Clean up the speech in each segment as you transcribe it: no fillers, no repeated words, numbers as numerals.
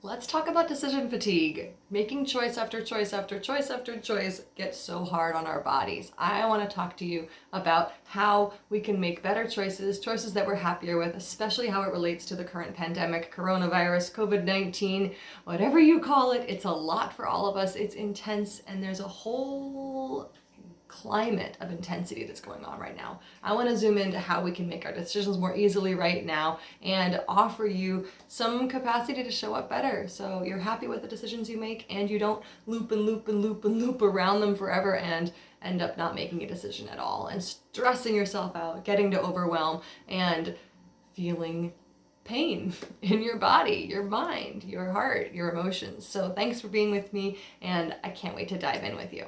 Let's talk about decision fatigue. Making choice after choice after choice after choice gets so hard on our bodies. I want to talk to you about how we can make better choices, choices that we're happier with, especially how it relates to the current pandemic, coronavirus, COVID-19, whatever you call it. It's a lot for all of us. It's intense, and there's a whole climate of intensity that's going on right now. I want to zoom into how we can make our decisions more easily right now and offer you some capacity to show up better so you're happy with the decisions you make and you don't loop and loop and loop and loop around them forever and end up not making a decision at all and stressing yourself out, getting to overwhelm, and feeling pain in your body, your mind, your heart, your emotions. So thanks for being with me, and I can't wait to dive in with you.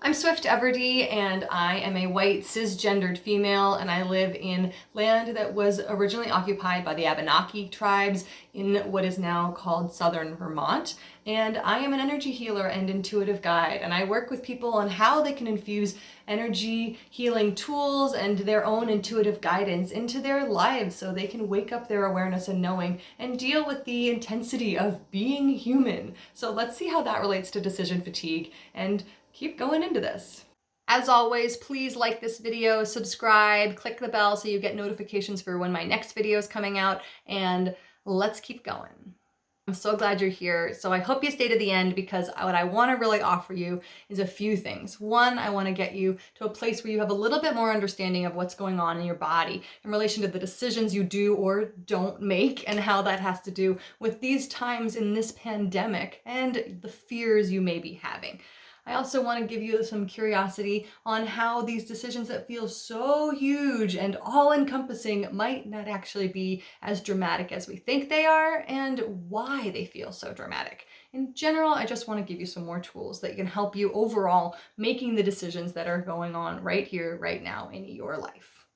I'm Swift Everdy, and I am a white cisgendered female, and I live in land that was originally occupied by the Abenaki tribes in what is now called southern Vermont. And I am an energy healer and intuitive guide, and I work with people on how they can infuse energy healing tools and their own intuitive guidance into their lives so they can wake up their awareness and knowing and deal with the intensity of being human. So let's see how that relates to decision fatigue and keep going into this. As always, please like this video, subscribe, click the bell so you get notifications for when my next video is coming out, and let's keep going. I'm so glad you're here. So I hope you stay to the end because what I want to really offer you is a few things. One, I want to get you to a place where you have a little bit more understanding of what's going on in your body in relation to the decisions you do or don't make and how that has to do with these times in this pandemic and the fears you may be having. I also want to give you some curiosity on how these decisions that feel so huge and all-encompassing might not actually be as dramatic as we think they are and why they feel so dramatic. In general, I just want to give you some more tools that can help you overall making the decisions that are going on right here, right now in your life.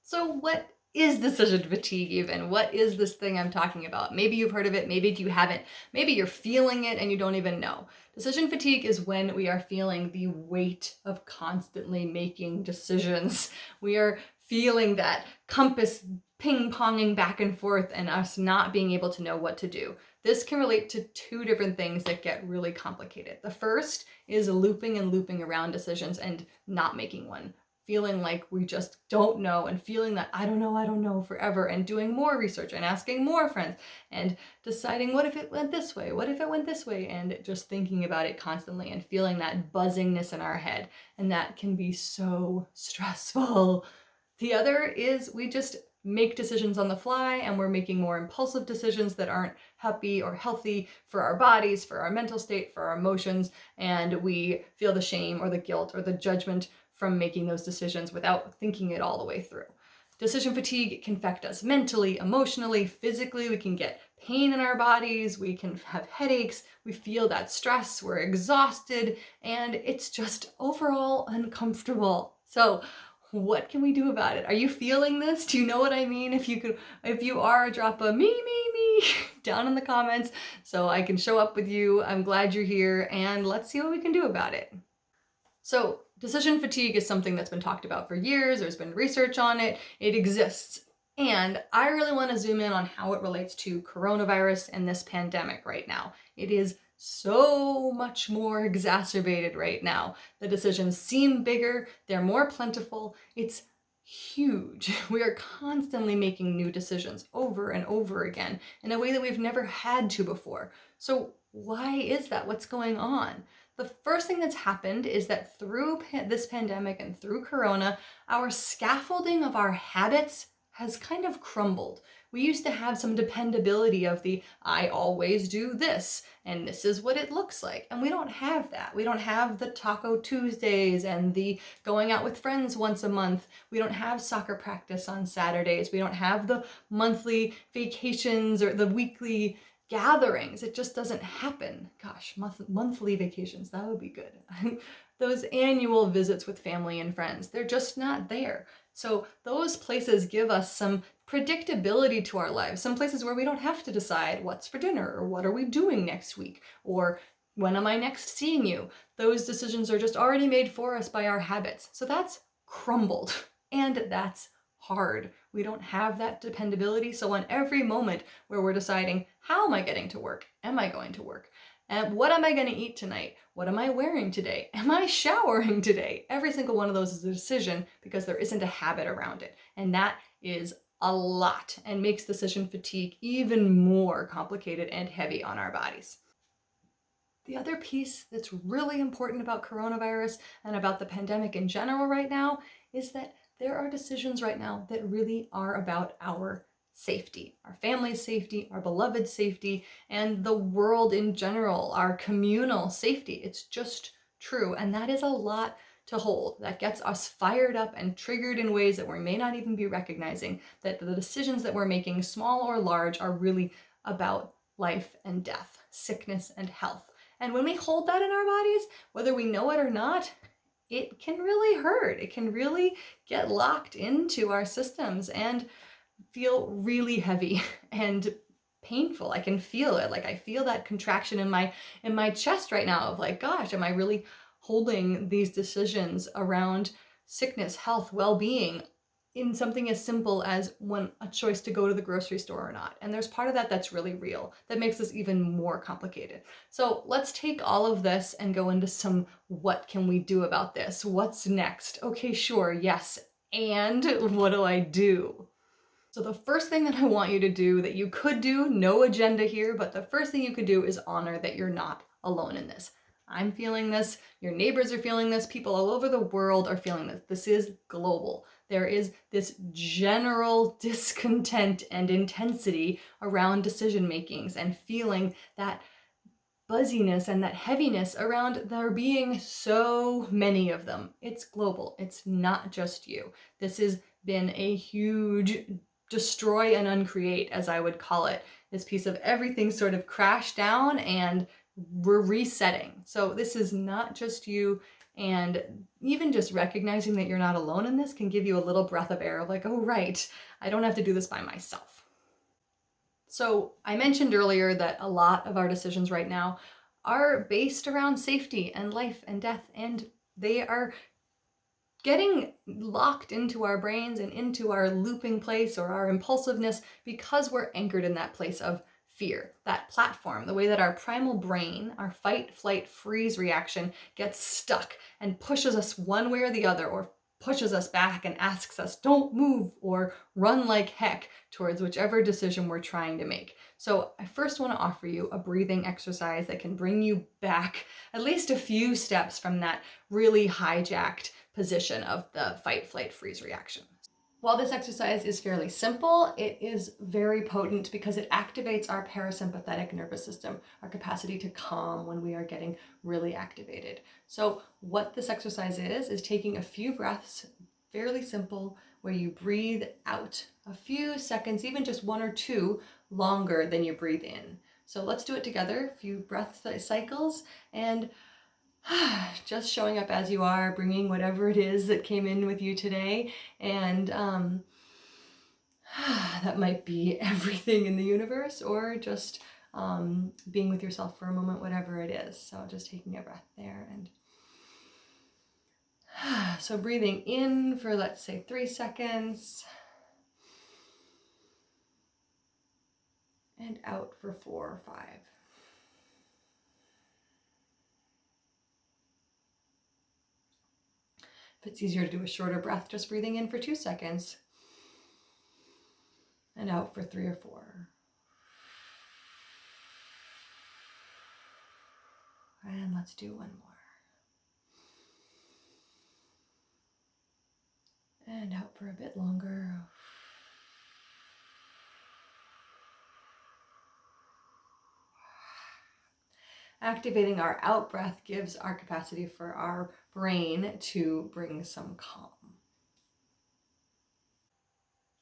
So what is decision fatigue even? What is this thing I'm talking about? Maybe you've heard of it, maybe you haven't. Maybe you're feeling it and you don't even know. Decision fatigue is when we are feeling the weight of constantly making decisions. We are feeling that compass ping-ponging back and forth and us not being able to know what to do. This can relate to two different things that get really complicated. The first is looping and looping around decisions and not making one. Feeling like we just don't know and feeling that I don't know forever and doing more research and asking more friends and deciding what if it went this way, what if it went this way, and just thinking about it constantly and feeling that buzzingness in our head. And that can be so stressful. The other is we just make decisions on the fly and we're making more impulsive decisions that aren't happy or healthy for our bodies, for our mental state, for our emotions, and we feel the shame or the guilt or the judgment from making those decisions without thinking it all the way through. Decision fatigue can affect us mentally, emotionally, physically. We can get pain in our bodies, we can have headaches, we feel that stress, we're exhausted, and it's just overall uncomfortable. So what can we do about it? Are you feeling this? Do you know what I mean? If you are, drop a me down in the comments so I can show up with you. I'm glad you're here, and let's see what we can do about it. So decision fatigue is something that's been talked about for years. There's been research on it. It exists. And I really want to zoom in on how it relates to coronavirus and this pandemic right now. It is so much more exacerbated right now. The decisions seem bigger. They're more plentiful. It's huge. We are constantly making new decisions over and over again in a way that we've never had to before. So why is that? What's going on? The first thing that's happened is that through this pandemic and through Corona, our scaffolding of our habits has kind of crumbled. We used to have some dependability of the I always do this and this is what it looks like. And we don't have that. We don't have the Taco Tuesdays and the going out with friends once a month. We don't have soccer practice on Saturdays. We don't have the monthly vacations or the weekly gatherings. It just doesn't happen. Gosh, monthly vacations, that would be good. Those annual visits with family and friends, they're just not there. So those places give us some predictability to our lives, some places where we don't have to decide what's for dinner or what are we doing next week or when am I next seeing you. Those decisions are just already made for us by our habits. So that's crumbled and that's hard. We don't have that dependability. So on every moment where we're deciding, how am I getting to work? Am I going to work? And what am I going to eat tonight? What am I wearing today? Am I showering today? Every single one of those is a decision because there isn't a habit around it. And that is a lot and makes decision fatigue even more complicated and heavy on our bodies. The other piece that's really important about coronavirus and about the pandemic in general right now is that there are decisions right now that really are about our safety, our family's safety, our beloved safety, and the world in general, our communal safety. It's just true. And that is a lot to hold. That gets us fired up and triggered in ways that we may not even be recognizing, that the decisions that we're making, small or large, are really about life and death, sickness and health. And when we hold that in our bodies, whether we know it or not, it can really hurt. It can really get locked into our systems and feel really heavy and painful. I can feel it. Like I feel that contraction in my chest right now of like, gosh, am I really holding these decisions around sickness, health, well-being in something as simple as a choice to go to the grocery store or not? And there's part of that that's really real, that makes this even more complicated. So let's take all of this and go into some, what can we do about this? What's next? Okay, sure, yes. And what do I do? So the first thing that I want you to do, that you could do, no agenda here, but the first thing you could do is honor that you're not alone in this. I'm feeling this, your neighbors are feeling this, people all over the world are feeling this. This is global. There is this general discontent and intensity around decision makings and feeling that buzziness and that heaviness around there being so many of them. It's global. It's not just you. This has been a huge destroy and uncreate, as I would call it. This piece of everything sort of crashed down and we're resetting. So this is not just you, and even just recognizing that you're not alone in this can give you a little breath of air, like, oh right, I don't have to do this by myself. So I mentioned earlier that a lot of our decisions right now are based around safety and life and death, and they are getting locked into our brains and into our looping place or our impulsiveness because we're anchored in that place of fear, that platform, the way that our primal brain, our fight, flight, freeze reaction gets stuck and pushes us one way or the other, or pushes us back and asks us, don't move, or run like heck towards whichever decision we're trying to make. So I first want to offer you a breathing exercise that can bring you back at least a few steps from that really hijacked position of the fight, flight, freeze reaction. While this exercise is fairly simple, it is very potent because it activates our parasympathetic nervous system, our capacity to calm when we are getting really activated. So what this exercise is taking a few breaths, fairly simple, where you breathe out a few seconds, even just one or two, longer than you breathe in. So let's do it together, a few breath cycles, and just showing up as you are, bringing whatever it is that came in with you today, and that might be everything in the universe, or just being with yourself for a moment, whatever it is. So just taking a breath there, and so breathing in for, let's say, 3 seconds, and out for 4 or 5. If it's easier to do a shorter breath, just breathing in for 2 seconds and out for 3 or 4. And let's do one more. And out for a bit longer. Activating our out breath gives our capacity for our brain to bring some calm.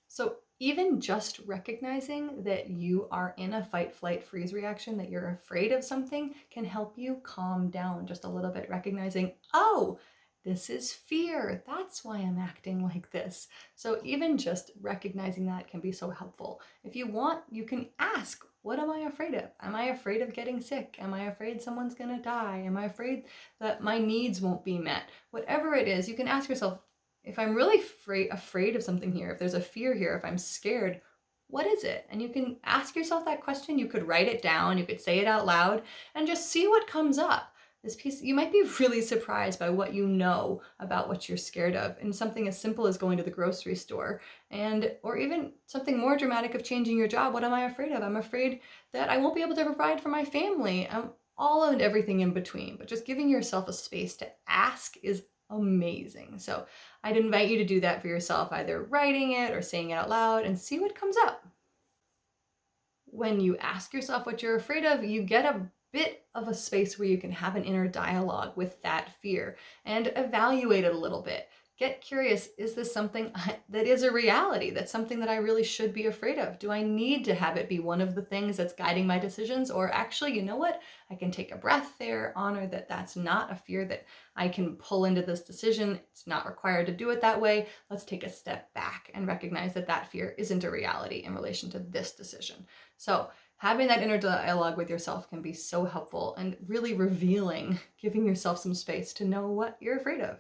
So even just recognizing that you are in a fight, flight, freeze reaction, that you're afraid of something, can help you calm down just a little bit, recognizing, oh, this is fear. That's why I'm acting like this. So even just recognizing that can be so helpful. If you want, you can ask, what am I afraid of? Am I afraid of getting sick? Am I afraid someone's gonna die? Am I afraid that my needs won't be met? Whatever it is, you can ask yourself, if I'm really afraid of something here, if there's a fear here, if I'm scared, what is it? And you can ask yourself that question. You could write it down, you could say it out loud, and just see what comes up. This piece, you might be really surprised by what you know about what you're scared of, and something as simple as going to the grocery store, or even something more dramatic of changing your job. What am I afraid of? I'm afraid that I won't be able to provide for my family. All and everything in between. But just giving yourself a space to ask is amazing. So I'd invite you to do that for yourself, either writing it or saying it out loud, and see what comes up. When you ask yourself what you're afraid of, you get a bit of a space where you can have an inner dialogue with that fear and evaluate it a little bit. Get curious, is this something that is a reality? That's something that I really should be afraid of? Do I need to have it be one of the things that's guiding my decisions? Or actually, you know what? I can take a breath there, honor that that's not a fear that I can pull into this decision. It's not required to do it that way. Let's take a step back and recognize that that fear isn't a reality in relation to this decision. So having that inner dialogue with yourself can be so helpful and really revealing, giving yourself some space to know what you're afraid of.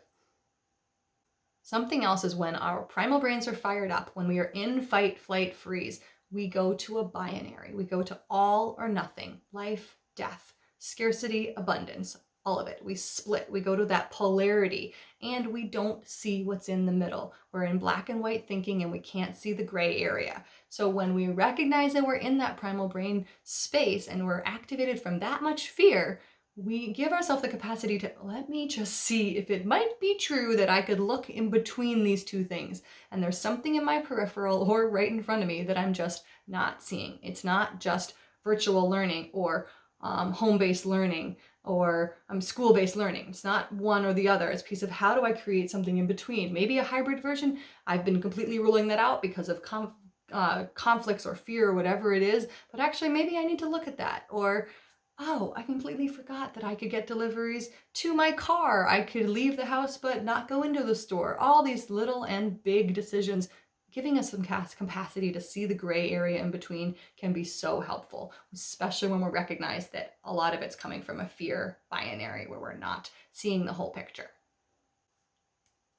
Something else is when our primal brains are fired up, when we are in fight, flight, freeze, we go to a binary. We go to all or nothing, life, death, scarcity, abundance, all of it. We split, we go to that polarity, and we don't see what's in the middle. We're in black and white thinking and we can't see the gray area. So when we recognize that we're in that primal brain space and we're activated from that much fear, we give ourselves the capacity to, let me just see if it might be true that I could look in between these two things and there's something in my peripheral or right in front of me that I'm just not seeing. It's not just virtual learning or home-based learning or school-based learning. It's not one or the other. It's a piece of how do I create something in between? Maybe a hybrid version. I've been completely ruling that out because of conflicts or fear or whatever it is, but actually maybe I need to look at that. Or oh, I completely forgot that I could get deliveries to my car. I could leave the house but not go into the store. All these little and big decisions, giving us some capacity to see the gray area in between can be so helpful, especially when we recognize that a lot of it's coming from a fear binary where we're not seeing the whole picture.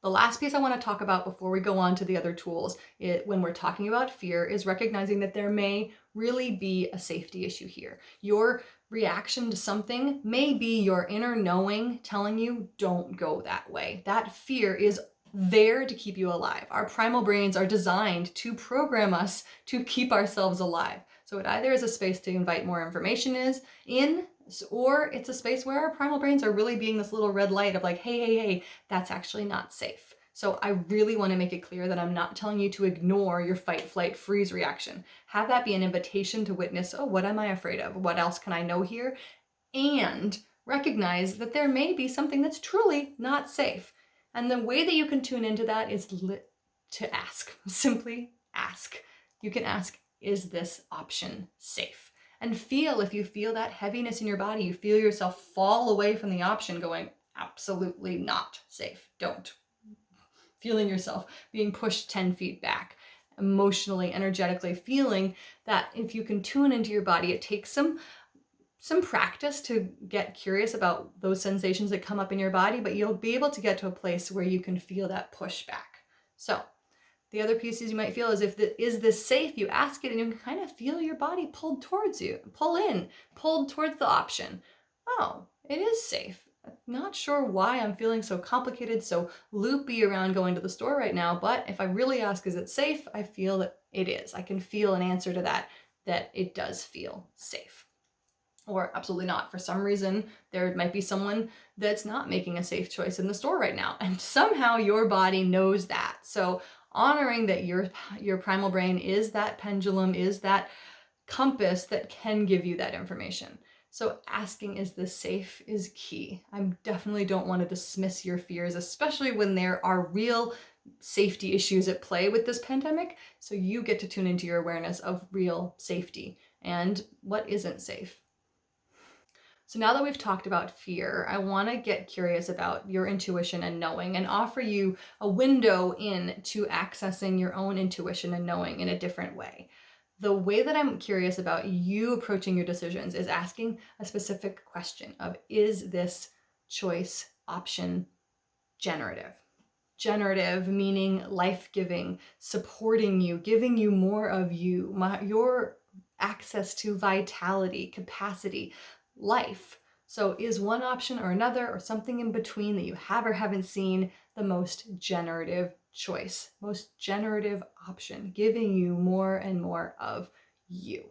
The last piece I want to talk about before we go on to the other tools, when we're talking about fear, is recognizing that there may really be a safety issue here. Your reaction to something may be your inner knowing telling you, don't go that way. That fear is there to keep you alive. Our primal brains are designed to program us to keep ourselves alive. So it either is a space to invite more information in, or it's a space where our primal brains are really being this little red light of like, hey, that's actually not safe. So I really want to make it clear that I'm not telling you to ignore your fight, flight, freeze reaction. Have that be an invitation to witness, oh, what am I afraid of? What else can I know here? And recognize that there may be something that's truly not safe. And the way that you can tune into that is to ask. Simply ask. You can ask, is this option safe? And feel, if you feel that heaviness in your body, you feel yourself fall away from the option going, absolutely not safe, don't. Feeling yourself being pushed 10 feet back, emotionally, energetically, feeling that if you can tune into your body, it takes some practice to get curious about those sensations that come up in your body, but you'll be able to get to a place where you can feel that pushback. So the other pieces you might feel is is this safe? You ask it and you can kind of feel your body pulled towards you, pulled towards the option. Oh, it is safe. I'm not sure why I'm feeling so complicated, so loopy around going to the store right now, but if I really ask, is it safe? I feel that it is. I can feel an answer to that it does feel safe. Or absolutely not. For some reason, there might be someone that's not making a safe choice in the store right now, and somehow your body knows that. So honoring that your primal brain is that pendulum, is that compass that can give you that information. So asking, is this safe, is key. I definitely don't want to dismiss your fears, especially when there are real safety issues at play with this pandemic. So you get to tune into your awareness of real safety and what isn't safe. So now that we've talked about fear, I want to get curious about your intuition and knowing and offer you a window into accessing your own intuition and knowing in a different way. The way that I'm curious about you approaching your decisions is asking a specific question of, is this choice option generative? generative, meaning life-giving, supporting you, giving you more of you, your access to vitality, capacity, life. So is one option or another or something in between that you have or haven't seen the most generative choice, most generative option, giving you more and more of you?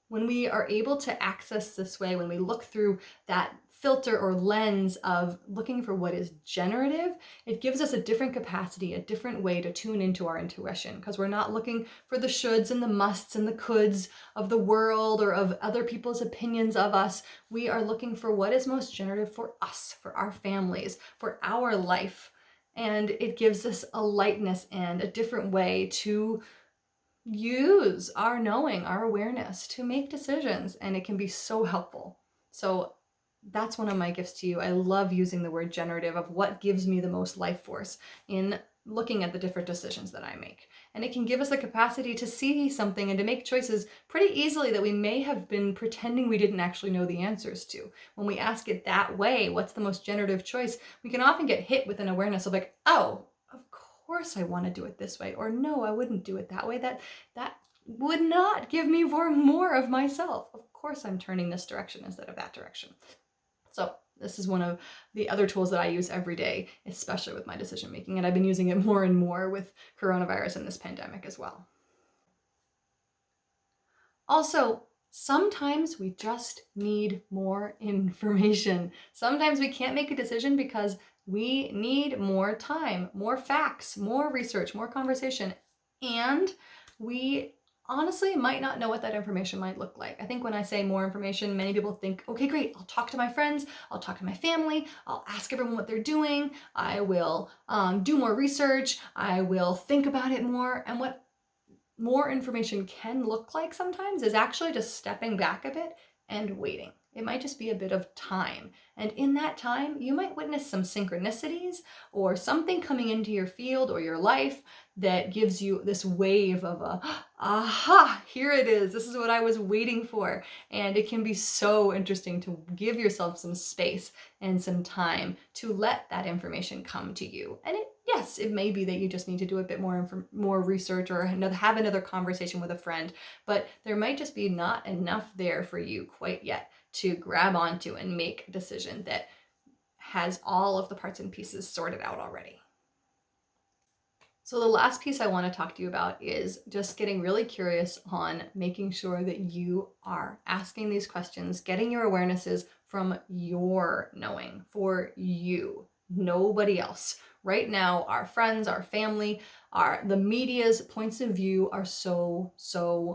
When we are able to access this way, when we look through that filter or lens of looking for what is generative, it gives us a different capacity, a different way to tune into our intuition, because we're not looking for the shoulds and the musts and the coulds of the world or of other people's opinions of us. We are looking for what is most generative for us, for our families, for our life. And it gives us a lightness and a different way to use our knowing, our awareness to make decisions, and it can be so helpful. So that's one of my gifts to you. I love using the word generative of what gives me the most life force in looking at the different decisions that I make. And it can give us the capacity to see something and to make choices pretty easily that we may have been pretending we didn't actually know the answers to. When we ask it that way, what's the most generative choice, we can often get hit with an awareness of like, oh, of course I want to do it this way, or no, I wouldn't do it that way. That would not give me more of myself. Of course I'm turning this direction instead of that direction. So this is one of the other tools that I use every day, especially with my decision making, and I've been using it more and more with coronavirus and this pandemic as well. Also, sometimes we just need more information. Sometimes we can't make a decision because we need more time, more facts, more research, more conversation, and we honestly might not know what that information might look like. I think when I say more information, many people think, okay, great, I'll talk to my friends, I'll talk to my family, I'll ask everyone what they're doing, I will do more research, I will think about it more. And what more information can look like sometimes is actually just stepping back a bit and waiting. It might just be a bit of time. And in that time, you might witness some synchronicities or something coming into your field or your life that gives you this wave of aha, here it is. This is what I was waiting for. And it can be so interesting to give yourself some space and some time to let that information come to you. And yes, it may be that you just need to do a bit more research or have another conversation with a friend, but there might just be not enough there for you quite yet to grab onto and make a decision that has all of the parts and pieces sorted out already. So the last piece I want to talk to you about is just getting really curious on making sure that you are asking these questions, getting your awarenesses from your knowing, for you, nobody else. Right now, our friends, our family, the media's points of view are so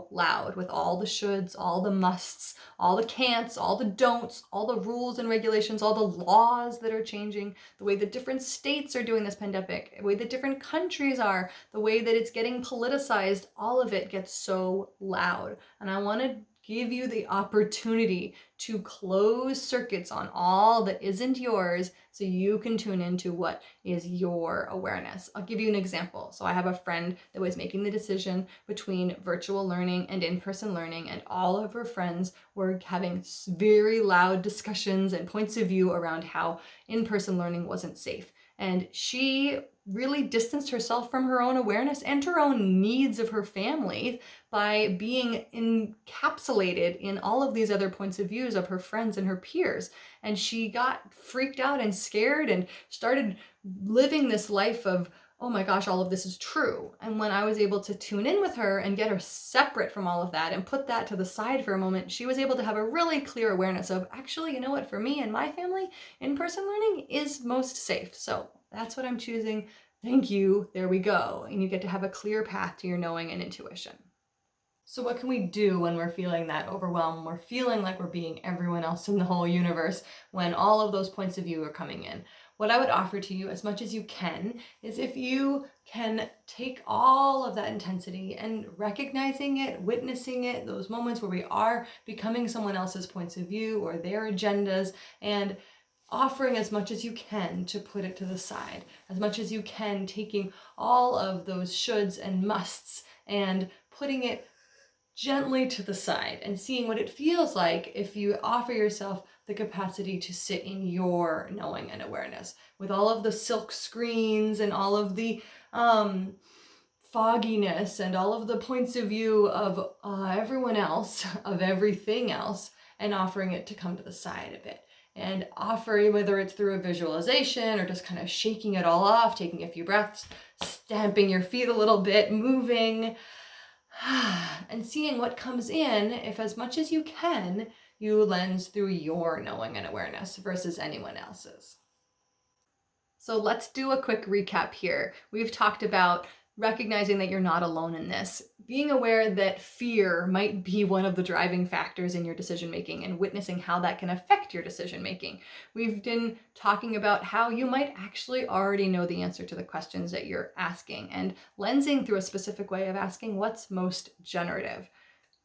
loud with all the shoulds, all the musts, all the can'ts, all the don'ts, all the rules and regulations, all the laws that are changing, the way that different states are doing this pandemic, the way that different countries are, the way that it's getting politicized, all of it gets so loud. And I want to give you the opportunity to close circuits on all that isn't yours so you can tune into what is your awareness. I'll give you an example. So I have a friend that was making the decision between virtual learning and in-person learning, and all of her friends were having very loud discussions and points of view around how in-person learning wasn't safe. And she really distanced herself from her own awareness and her own needs of her family by being encapsulated in all of these other points of views of her friends and her peers. And she got freaked out and scared and started living this life of, oh my gosh, all of this is true. And when I was able to tune in with her and get her separate from all of that and put that to the side for a moment, she was able to have a really clear awareness of, actually, you know what, for me and my family, in-person learning is most safe. So that's what I'm choosing. Thank you. There we go. And you get to have a clear path to your knowing and intuition. So what can we do when we're feeling that overwhelm? We're feeling like we're being everyone else in the whole universe when all of those points of view are coming in. What I would offer to you as much as you can is if you can take all of that intensity and recognizing it, witnessing it, those moments where we are becoming someone else's points of view or their agendas, and offering as much as you can to put it to the side, as much as you can taking all of those shoulds and musts and putting it gently to the side and seeing what it feels like if you offer yourself the capacity to sit in your knowing and awareness with all of the silk screens and all of the fogginess and all of the points of view of everyone else, of everything else, and offering it to come to the side a bit. And offering, whether it's through a visualization or just kind of shaking it all off, taking a few breaths, stamping your feet a little bit, moving, and seeing what comes in, if as much as you can, you lens through your knowing and awareness versus anyone else's. So let's do a quick recap here. We've talked about recognizing that you're not alone in this, being aware that fear might be one of the driving factors in your decision making, and witnessing how that can affect your decision making. We've been talking about how you might actually already know the answer to the questions that you're asking, and lensing through a specific way of asking what's most generative.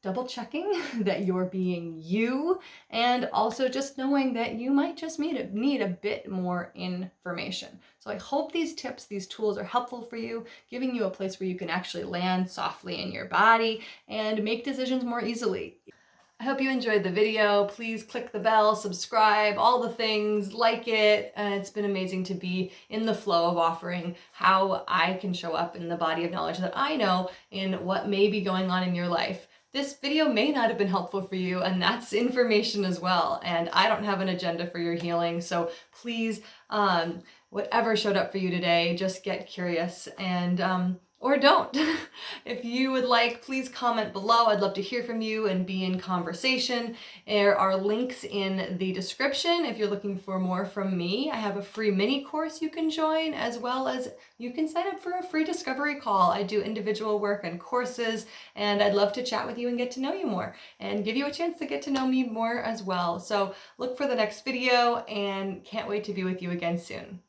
Double checking that you're being you, and also just knowing that you might just need a bit more information. So I hope these tips, these tools are helpful for you, giving you a place where you can actually land softly in your body and make decisions more easily. I hope you enjoyed the video. Please click the bell, subscribe, all the things, like it. It's been amazing to be in the flow of offering how I can show up in the body of knowledge that I know in what may be going on in your life. This video may not have been helpful for you, and that's information as well. And I don't have an agenda for your healing, so please, whatever showed up for you today, just get curious and or don't. If you would like, please comment below. I'd love to hear from you and be in conversation. There are links in the description if you're looking for more from me. I have a free mini course you can join, as well as you can sign up for a free discovery call. I do individual work and courses, and I'd love to chat with you and get to know you more and give you a chance to get to know me more as well. So look for the next video, and can't wait to be with you again soon.